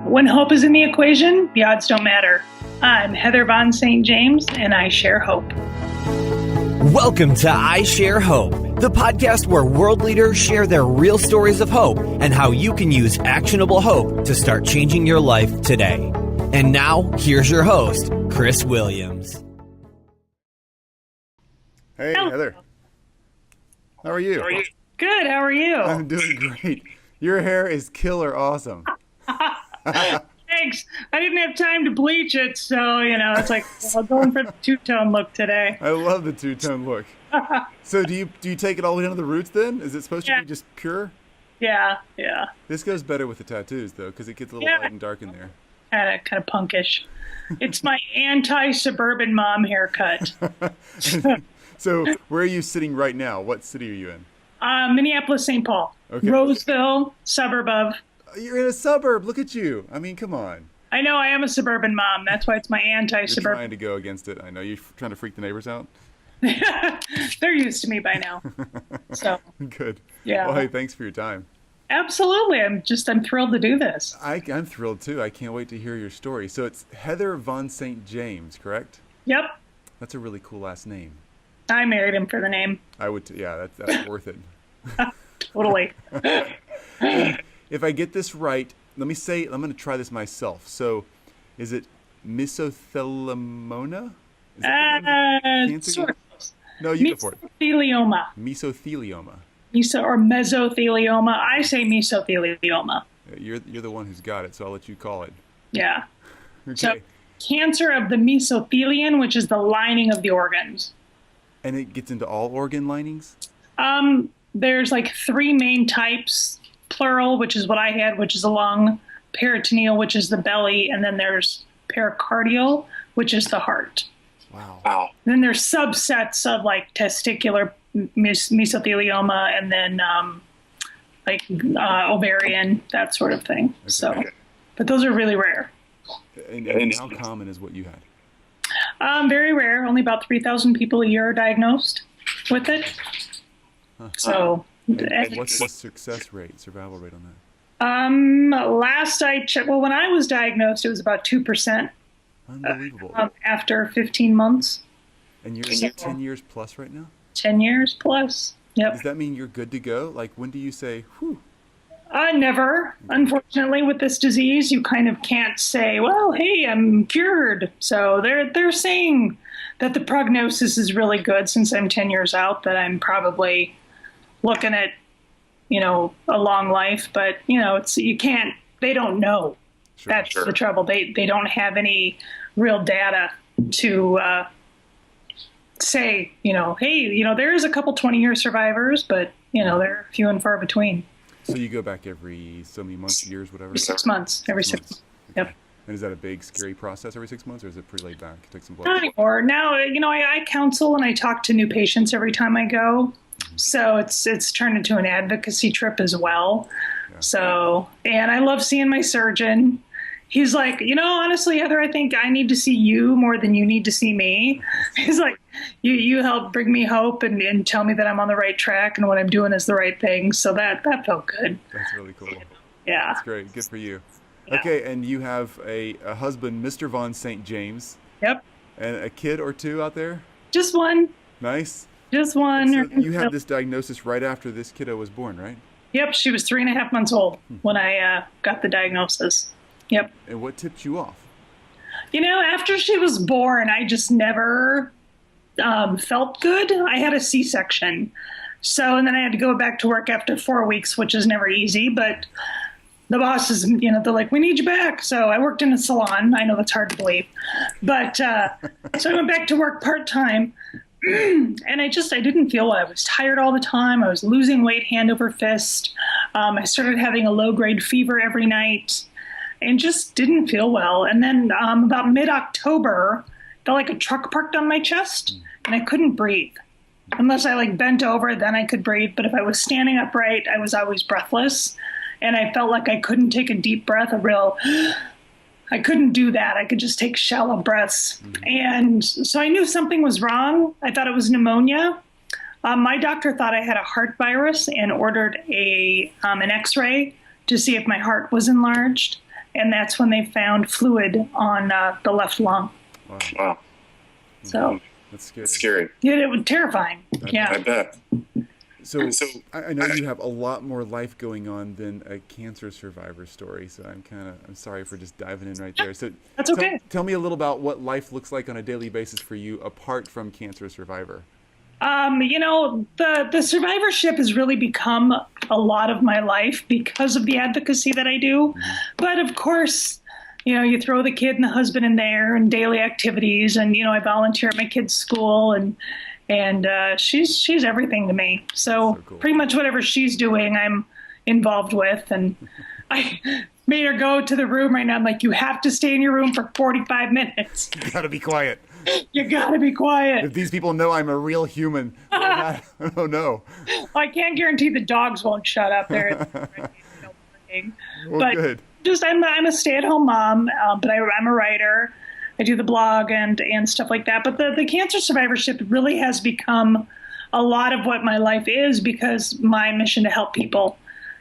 When hope is in the equation, the odds don't matter. I'm Heather Von St. James, and I share hope. Welcome to I Share Hope, the podcast where world leaders share their real stories of hope and how you can use actionable hope to start changing your life today. And now, here's your host, Chris Williams. Hey, Heather. How are you? Good. How are you? I'm doing great. Your hair is killer awesome. Thanks. I didn't have time to bleach it, so, it's like I'm going for the two-tone look today. I love the two-tone look. So do you take it all the way down to the roots then? Is it supposed to be just pure? Yeah. This goes better with the tattoos, though, because it gets a little light and dark in there. Kind of punkish. It's my anti-suburban mom haircut. So where are you sitting right now? What city are you in? Minneapolis, St. Paul. Okay. Roseville, suburb of. You're in a suburb. Look at you. I mean, come on. I know, I am a suburban mom. That's why it's my You're anti-suburban. trying to go against it. I know. You're trying to freak the neighbors out? They're used to me by now. So Good. Yeah. Well, hey, thanks for your time. Absolutely. I'm thrilled to do this. I'm thrilled, too. I can't wait to hear your story. So it's Heather Von St. James, correct? Yep. That's a really cool last name. I married him for the name. I would, yeah, that's worth it. Totally. If I get this right, I'm going to try this myself. So, is it mesothelioma? Is that the name of cancer? Sort of. No, you go for it. Mesothelioma. Mesothelioma. Or mesothelioma. I say mesothelioma. You're the one who's got it, so I'll let you call it. Yeah. Okay. So, cancer of the mesothelium, which is the lining of the organs. And it gets into all organ linings? There's like three main types. Pleural, which is what I had, which is the lung. Peritoneal, which is the belly. And then there's pericardial, which is the heart. Wow. And then there's subsets of like testicular mesothelioma and then ovarian, that sort of thing. Okay. So, but those are really rare. And how common is what you had? Very rare. Only about 3,000 people a year are diagnosed with it. Huh. So, And what's the survival rate on that? last I checked, when I was diagnosed, it was about 2%. Unbelievable. After 15 months. And you're 10 years plus right now? 10 years plus. Yep. Does that mean you're good to go? Like, when do you say, whew? Never. Unfortunately, with this disease, you kind of can't say, well, hey, I'm cured. So they're saying that the prognosis is really good since I'm 10 years out, that I'm probably looking at, a long life. But, they don't know. Sure, That's the trouble. They don't have any real data to say, hey, there is a couple 20-year survivors, but, they're few and far between. So you go back every so many months, years, whatever? Every 6 months. Every 6 months. Okay. Yep. And is that a big, scary process every 6 months, or is it pretty laid back? Take some blood? Not anymore. Now, I counsel and I talk to new patients every time I go. So it's turned into an advocacy trip as well. Yeah. So, and I love seeing my surgeon. He's like, honestly, Heather, I think I need to see you more than you need to see me. He's like, you help bring me hope and tell me that I'm on the right track and what I'm doing is the right thing. So that felt good. That's really cool. Yeah. That's great. Good for you. Yeah. Okay, and you have a husband, Mr. Von St. James. Yep. And a kid or two out there? Just one. Nice. Just one. So you had this diagnosis right after this kiddo was born, right? Yep. She was 3.5 months old when I got the diagnosis. Yep. And what tipped you off? After she was born, I just never felt good. I had a C-section. So, and then I had to go back to work after 4 weeks, which is never easy. But the bosses, they're like, we need you back. So I worked in a salon. I know that's hard to believe. But so I went back to work part-time. And I didn't feel well. I was tired all the time. I was losing weight hand over fist. I started having a low-grade fever every night. And just didn't feel well. And then about mid-October, felt like a truck parked on my chest, and I couldn't breathe. Unless I bent over, then I could breathe. But if I was standing upright, I was always breathless. And I felt like I couldn't take a deep breath, I couldn't do that. I could just take shallow breaths. And so I knew something was wrong. I thought it was pneumonia. My doctor thought I had a heart virus and ordered an X-ray to see if my heart was enlarged. and that's when they found fluid on the left lung. Wow. Wow. So That's scary. It's scary. yeah, it was terrifying. I Yeah. bet. So So- I know you have a lot more life going on than a cancer survivor story. So I'm sorry for just diving in right there. So That's okay. Tell me a little about what life looks like on a daily basis for you apart from cancer survivor. The survivorship has really become a lot of my life because of the advocacy that I do. But of course, you throw the kid and the husband in there and daily activities, and I volunteer at my kid's school, and she's everything to me. So cool. pretty much whatever she's doing, I'm involved with. And I made her go to the room right now. I'm like, you have to stay in your room for 45 minutes. You gotta be quiet. You gotta be quiet. If these people know I'm a real human, oh no. I can't guarantee the dogs won't shut up there. Well, But good. just I'm a stay-at-home mom, but I'm a writer. I do the blog and stuff like that. But the cancer survivorship really has become a lot of what my life is, because my mission to help people.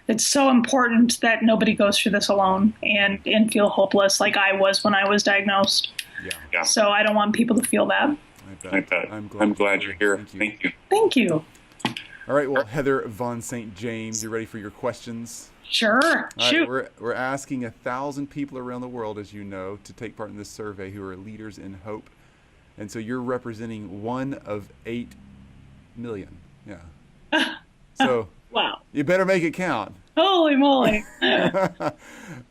It's so important that nobody goes through this alone and feel hopeless like I was when I was diagnosed. Yeah. Yeah. So I don't want people to feel that. I bet. I'm glad you're here. Thank you. Thank you. All right. Well, Heather Von St. James, you ready for your questions? Sure. All right, Shoot. we're asking 1,000 people around the world, as you know, to take part in this survey who are leaders in hope. And so you're representing 1 of 8 million. Yeah. So Wow. you better make it count. Holy moly. All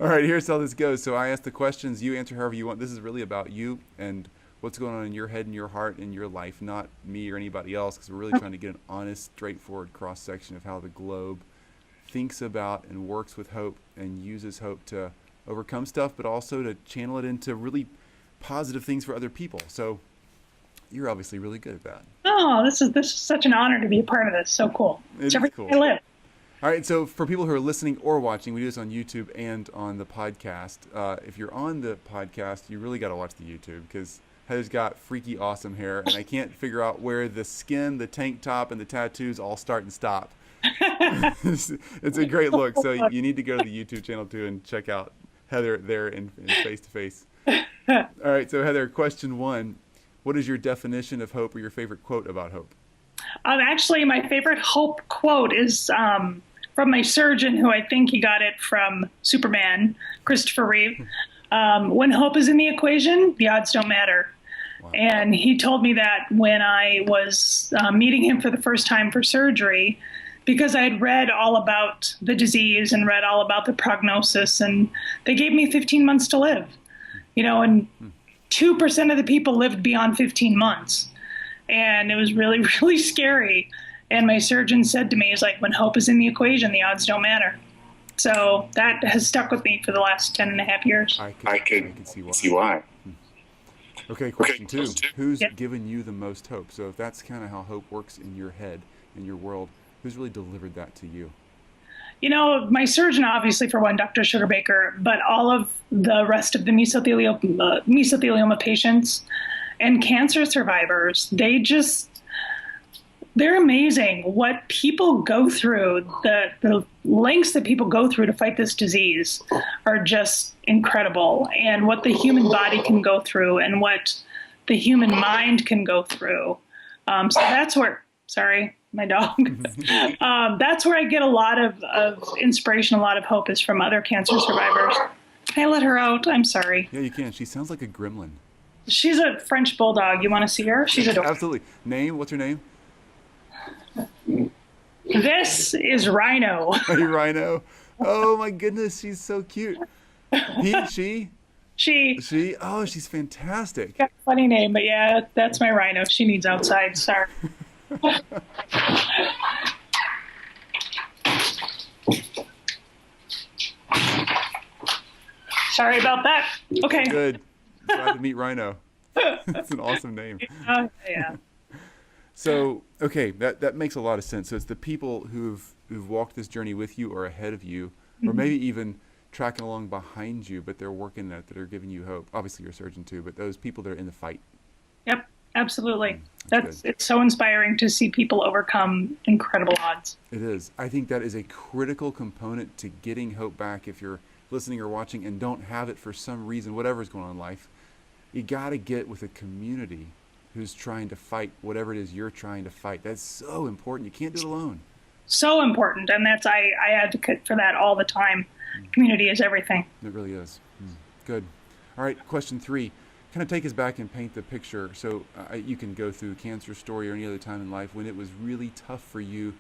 right, here's how this goes. So I ask the questions, you answer however you want. This is really about you and what's going on in your head and your heart and your life, not me or anybody else, because we're really trying to get an honest, straightforward cross-section of how the globe thinks about and works with hope and uses hope to overcome stuff, but also to channel it into really positive things for other people. So you're obviously really good at that. Oh, this is such an honor to be a part of this. So cool. It It's is everything cool. I live. All right, so for people who are listening or watching, we do this on YouTube and on the podcast. If you're on the podcast, you really got to watch the YouTube, because Heather's got freaky awesome hair, and I can't figure out where the skin, the tank top, and the tattoos all start and stop. It's a great look, so you need to go to the YouTube channel too and check out Heather there in face-to-face. All right, so Heather, question 1. What is your definition of hope, or your favorite quote about hope? Actually, my favorite hope quote is from my surgeon, who I think he got it from Superman, Christopher Reeve. When hope is in the equation, the odds don't matter. Wow. And he told me that when I was meeting him for the first time for surgery, because I had read all about the disease and read all about the prognosis, and they gave me 15 months to live. And 2% of the people lived beyond 15 months. And it was really, really scary. And my surgeon said to me, he's like, when hope is in the equation, the odds don't matter. So that has stuck with me for the last 10 and a half years. I could see why. Okay, question 2. Who's Yep. given you the most hope? So if that's kind of how hope works in your head, in your world, who's really delivered that to you? My surgeon, obviously, for one, Dr. Sugarbaker, but all of the rest of the mesothelioma patients and cancer survivors, they're amazing. What people go through, the lengths that people go through to fight this disease are just incredible. And what the human body can go through and what the human mind can go through. So that's where, sorry, my dog. That's where I get a lot of inspiration, a lot of hope is from other cancer survivors. Can I let her out? I'm sorry. Yeah, you can. She sounds like a gremlin. She's a French bulldog. You want to see her? She's adorable. Absolutely. Name? What's her name? This is Rhino. Hey, Rhino. Oh my goodness, she's so cute. She? She Oh, she's fantastic. got a funny name, but yeah, that's my Rhino. She needs outside. Sorry. Sorry about that. Okay. Good. Glad to meet Rhino. That's an awesome name. Yeah. So, okay, that makes a lot of sense. So it's the people who've walked this journey with you or ahead of you, or maybe even tracking along behind you, but they're working that are giving you hope. Obviously, you're a surgeon too, but those people that are in the fight. Yep. Absolutely. That's good. It's so inspiring to see people overcome incredible odds. It is. I think that is a critical component to getting hope back if you're listening or watching and don't have it for some reason, whatever's going on in life, you got to get with a community who's trying to fight whatever it is you're trying to fight. That's so important. You can't do it alone. So important. And that's, I advocate for that all the time. Community is everything. It really is. Good. All right, question 3. Kind of take us back and paint the picture. So you can go through a cancer story or any other time in life when it was really tough for you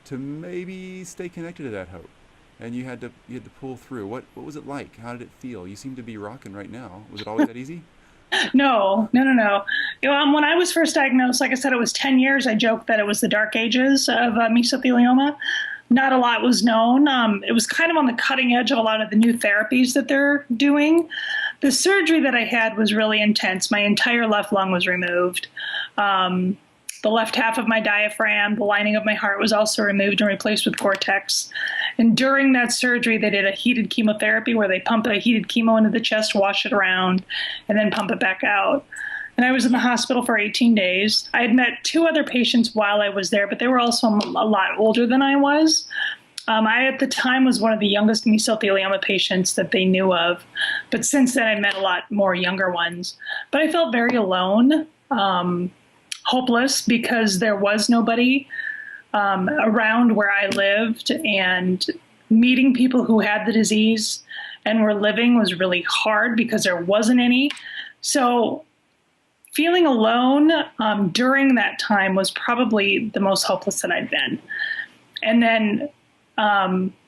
to maybe stay connected to that hope, and you had to pull through. What was it like? How did it feel? You seem to be rocking right now. Was it always that easy? No. When I was first diagnosed, like I said, it was 10 years. I joked that it was the dark ages of mesothelioma. Not a lot was known. It was kind of on the cutting edge of a lot of the new therapies that they're doing. The surgery that I had was really intense. My entire left lung was removed. The left half of my diaphragm, the lining of my heart was also removed and replaced with Cortex. And during that surgery, they did a heated chemotherapy where they pump a heated chemo into the chest, wash it around, and then pump it back out. And I was in the hospital for 18 days. I had met 2 other patients while I was there, but they were also a lot older than I was. I, at the time, was one of the youngest mesothelioma patients that they knew of. But since then, I've met a lot more younger ones. But I felt very alone, hopeless, because there was nobody around where I lived. And meeting people who had the disease and were living was really hard because there wasn't any. So feeling alone during that time was probably the most hopeless that I'd been. And then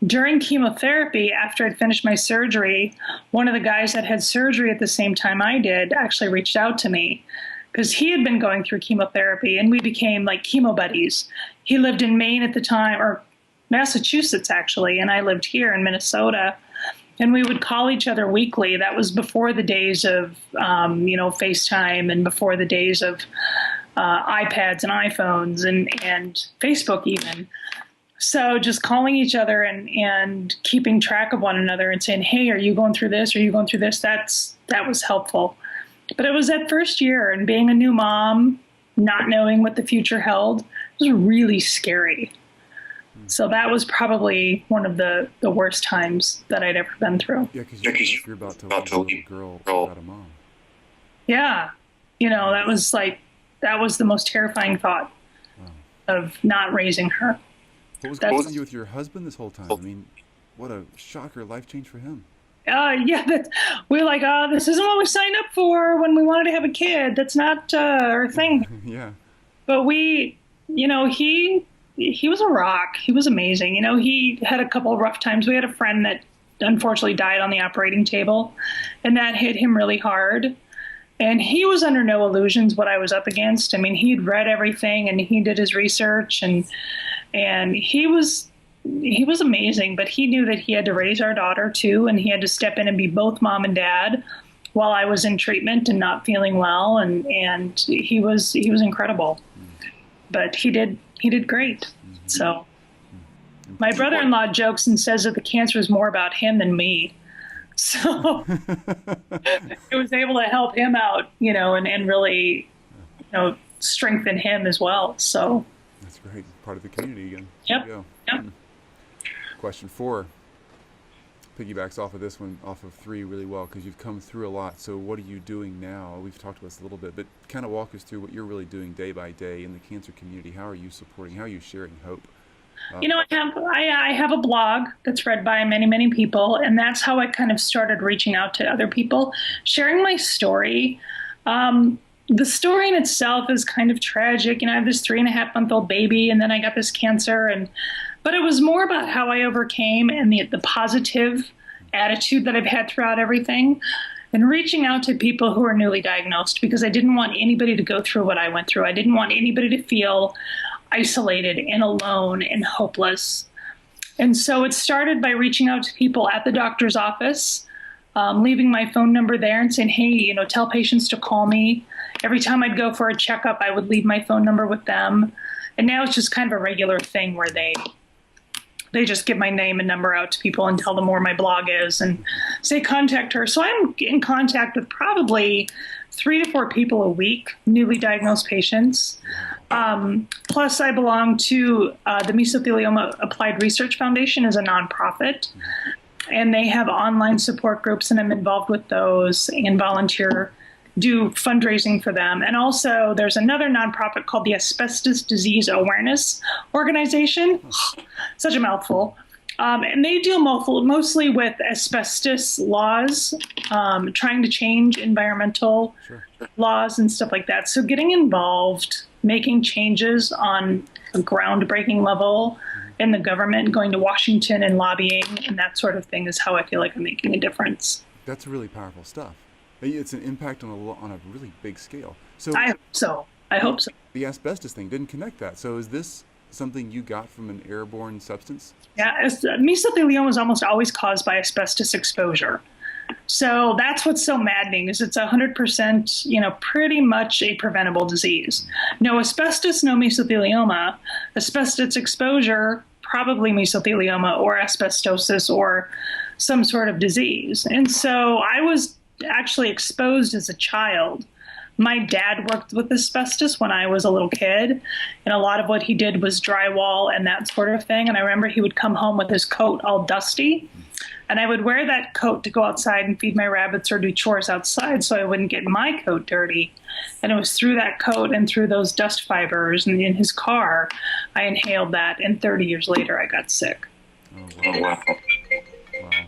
during chemotherapy, after I'd finished my surgery, one of the guys that had surgery at the same time I did actually reached out to me because he had been going through chemotherapy, and we became like chemo buddies. He lived in Maine at the time, or Massachusetts actually, and I lived here in Minnesota. And we would call each other weekly. That was before the days of, FaceTime, and before the days of iPads and iPhones and Facebook even. So just calling each other and keeping track of one another and saying, hey, are you going through this? Are you going through this? That was helpful. But it was that first year, and being a new mom, not knowing what the future held, was really scary. So that was probably one of the worst times that I'd ever been through. Yeah, because you're about to leave a little girl without a mom. Yeah. That was the most terrifying thought of not raising her. What was going on with your husband this whole time? I mean, what a shocker, life change for him. We were like, this isn't what we signed up for when we wanted to have a kid. That's not our thing. Yeah. But he was a rock. He was amazing. He had a couple of rough times. We had a friend that unfortunately died on the operating table, and that hit him really hard. And he was under no illusions what I was up against. I mean, he'd read everything and he did his research, and he was amazing, but he knew that he had to raise our daughter too, and he had to step in and be both mom and dad while I was in treatment and not feeling well, and he was incredible. But he did great. So my brother-in-law jokes and says that the cancer is more about him than me. So it was able to help him out, and really, strengthen him as well. So that's great. Part of the community again. Yep. Question 4 piggybacks off of this one, off of 3 really well, because you've come through a lot. So what are you doing now? We've talked about this a little bit, but kind of walk us through what you're really doing day by day in the cancer community. How are you supporting? How are you sharing hope? I have a blog that's read by many, many people, and that's how I kind of started reaching out to other people, sharing my story. The story in itself is kind of tragic. I have this 3.5-month-old baby, and then I got this cancer, but it was more about how I overcame and the positive attitude that I've had throughout everything, and reaching out to people who are newly diagnosed, because I didn't want anybody to go through what I went through. I didn't want anybody to feel isolated and alone and hopeless. And so it started by reaching out to people at the doctor's office, leaving my phone number there and saying, hey, tell patients to call me. Every time I'd go for a checkup, I would leave my phone number with them. And now it's just kind of a regular thing where they just give my name and number out to people and tell them where my blog is and say, contact her. So I'm in contact with probably 3 to 4 people a week, newly diagnosed patients. Plus, I belong to the Mesothelioma Applied Research Foundation as a nonprofit. and they have online support groups, and I'm involved with those and volunteer, do fundraising for them. And also there's another nonprofit called the Asbestos Disease Awareness Organization. Such a mouthful. And they deal mostly with asbestos laws, trying to change environmental laws and stuff like that. So getting involved, making changes on a groundbreaking level in the government, going to Washington and lobbying and that sort of thing is how I feel like I'm making a difference. That's really powerful stuff. It's an impact on a really big scale. So I hope so. The asbestos thing didn't connect that. So is this something you got from an airborne substance? Yeah, mesothelioma is almost always caused by asbestos exposure. So that's what's so maddening is it's 100%, pretty much a preventable disease. No asbestos, no mesothelioma. Asbestos exposure, probably mesothelioma or asbestosis or some sort of disease. And so I was actually exposed as a child. My dad worked with asbestos when I was a little kid, and a lot of what he did was drywall and that sort of thing. And I remember he would come home with his coat all dusty, and I would wear that coat to go outside and feed my rabbits or do chores outside so I wouldn't get my coat dirty. And it was through that coat and through those dust fibers and in his car, I inhaled that, and 30 years later I got sick. Oh, wow.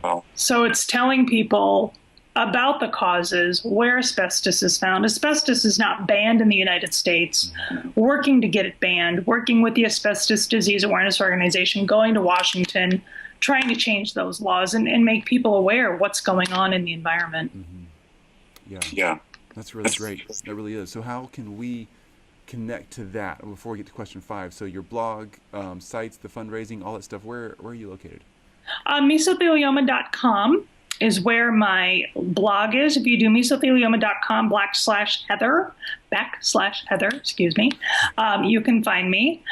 Wow. So it's telling people about the causes, where asbestos is found. Asbestos is not banned in the United States. Working to get it banned, working with the Asbestos Disease Awareness Organization, going to Washington, trying to change those laws and make people aware of what's going on in the environment. Yeah. That's really great. That really is. So how can we connect to that before we get to question 5? So your blog, sites, the fundraising, all that stuff, where are you located? Mesothelioma.com is where my blog is. If you do mesothelioma.com/Heather, excuse me, you can find me.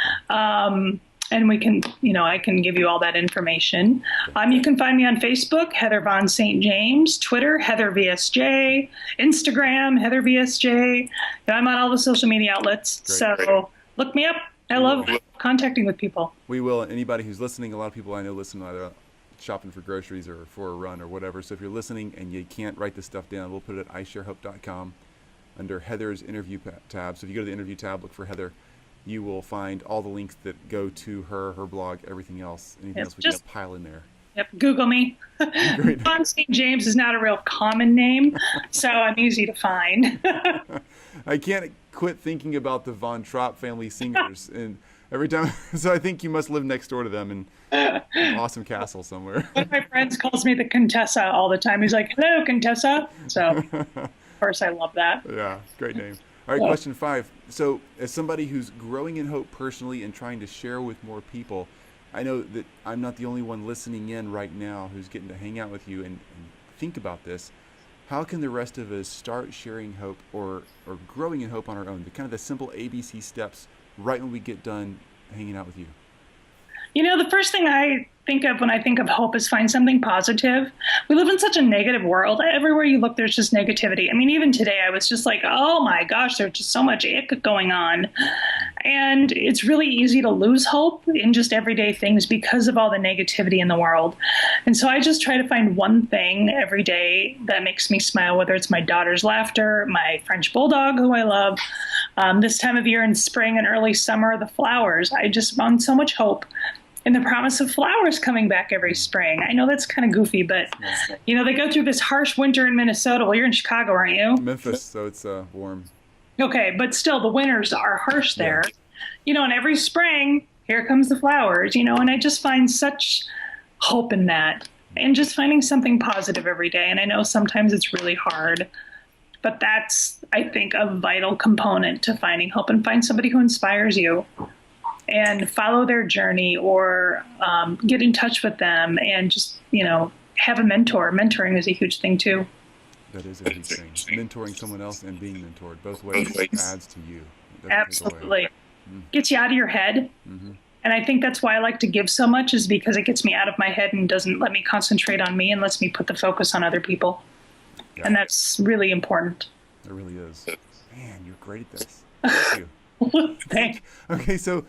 And we can, I can give you all that information. You can find me on Facebook, Heather Von St. James, Twitter, Heather VSJ, Instagram, Heather VSJ. I'm on all the social media outlets. So look me up. I love contacting with people. We will. Anybody who's listening, a lot of people I know listen either shopping for groceries or for a run or whatever. So if you're listening and you can't write this stuff down, we'll put it at iShareHope.com under Heather's interview tab. So if you go to the interview tab, look for Heather, you will find all the links that go to her blog, everything else, anything else we can pile in there. Yep, Google me. Von St. James is not a real common name, so I'm easy to find. I can't quit thinking about the Von Trapp family singers, and every time, so I think you must live next door to them in an awesome castle somewhere. One of my friends calls me the Contessa all the time. He's like, "Hello, Contessa." So, of course, I love that. Yeah, great name. All right, question 5. So as somebody who's growing in hope personally and trying to share with more people, I know that I'm not the only one listening in right now who's getting to hang out with you and think about this. How can the rest of us start sharing hope or growing in hope on our own? The kind of the simple ABC steps right when we get done hanging out with you. The first thing I think of when I think of hope is find something positive. We live in such a negative world. Everywhere you look, there's just negativity. I mean, even today, I was just like, oh my gosh, there's just so much ick going on. And it's really easy to lose hope in just everyday things because of all the negativity in the world. And so I just try to find one thing every day that makes me smile, whether it's my daughter's laughter, my French bulldog, who I love. This time of year in spring and early summer, the flowers. I just found so much hope in the promise of flowers coming back every spring. I know that's kind of goofy, but, they go through this harsh winter in Minnesota. Well, you're in Chicago, aren't you? Memphis, so it's warm. Okay, but still, the winters are harsh there. Yeah. And every spring, here comes the flowers, and I just find such hope in that. And just finding something positive every day. And I know sometimes it's really hard, but that's, I think, a vital component to finding hope, and find somebody who inspires you. And follow their journey, or get in touch with them, and just, have a mentor. Mentoring is a huge thing too. That is a huge thing. Mentoring someone else and being mentored, both ways, adds to you. Absolutely. Gets you out of your head. Mm-hmm. And I think that's why I like to give so much, is because it gets me out of my head and doesn't let me concentrate on me and lets me put the focus on other people. Yeah. And that's really important. It really is. Man, you're great at this. Thank you. Thanks. Okay, so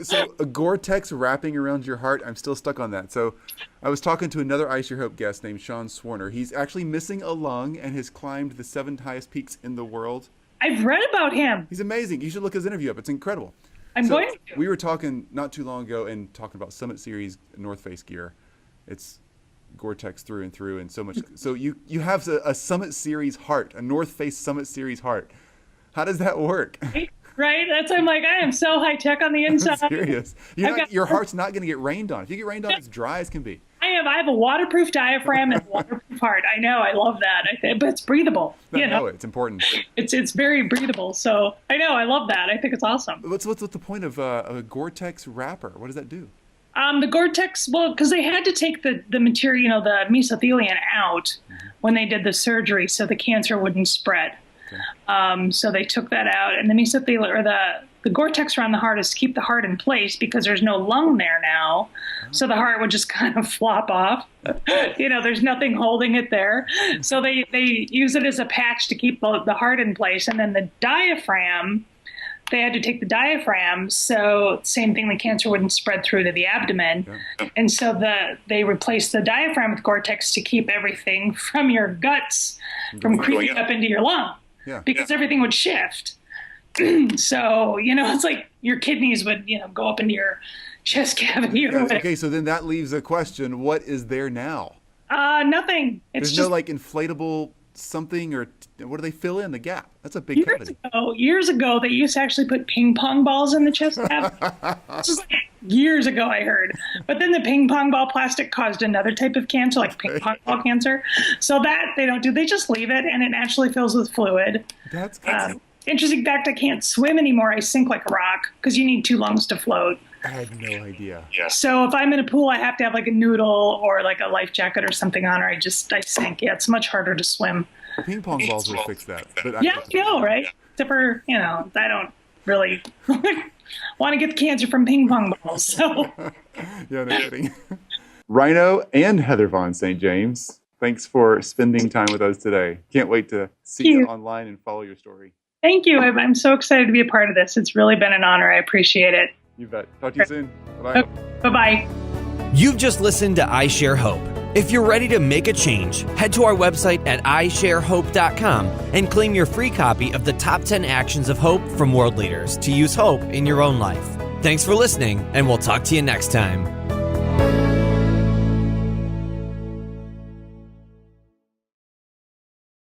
So a Gore-Tex wrapping around your heart, I'm still stuck on that. So I was talking to another Ice Your Hope guest named Sean Swarner. He's actually missing a lung and has climbed the 7 highest peaks in the world. I've read about him. He's amazing. You should look his interview up. It's incredible. I'm going to. We were talking not too long ago and talking about Summit Series North Face gear. It's Gore-Tex through and through and so much. So you have a Summit Series heart, a North Face Summit Series heart. How does that work? Right? That's why I'm like, I am so high tech on the inside. I'm serious. Your heart's not going to get rained on. If you get rained on, it's dry as can be. I have a waterproof diaphragm and a waterproof heart. I know, I love that. But it's breathable. No, it's important. It's very breathable. So I know, I love that. I think it's awesome. What's the point of a Gore-Tex wrapper? What does that do? The Gore-Tex, well, because they had to take the material, the mesothelium out when they did the surgery so the cancer wouldn't spread. Okay. So they took that out, and the mesothelium, or the Gore-Tex around the heart is to keep the heart in place because there's no lung there now. So the heart would just kind of flop off. There's nothing holding it there. So they use it as a patch to keep the heart in place. And then the diaphragm, they had to take the diaphragm. So same thing, the cancer wouldn't spread through to the abdomen. Yeah. And so they replaced the diaphragm with Gore-Tex to keep everything from your guts from creeping up into your lung. Yeah. Because everything would shift. So, it's like your kidneys would, go up into your chest cavity or whatever. Okay, so then that leaves a question. What is there now? Nothing. There's no inflatable something, or what do they fill in the gap? That's a big cavity. Years ago, they used to actually put ping pong balls in the chest cavity. This was years ago, I heard. But then the ping pong ball plastic caused another type of cancer, like ping pong ball cancer. So that they don't do. They just leave it, and it naturally fills with fluid. That's good. Interesting fact, I can't swim anymore. I sink like a rock because you need 2 lungs to float. I had no idea. Yeah. So if I'm in a pool, I have to have like a noodle or like a life jacket or something on, or I sink. Yeah, it's much harder to swim. Ping pong balls would fix that. But I know, right? Except for, I don't really want to get the cancer from ping pong balls. So. Yeah, no kidding. Rhino and Heather Von St. James, thanks for spending time with us today. Can't wait to see you online and follow your story. Thank you. I'm so excited to be a part of this. It's really been an honor. I appreciate it. You bet. Talk to you soon. Bye-bye. Bye-bye. You've just listened to I Share Hope. If you're ready to make a change, head to our website at isharehope.com and claim your free copy of the top 10 actions of hope from world leaders to use hope in your own life. Thanks for listening, and we'll talk to you next time.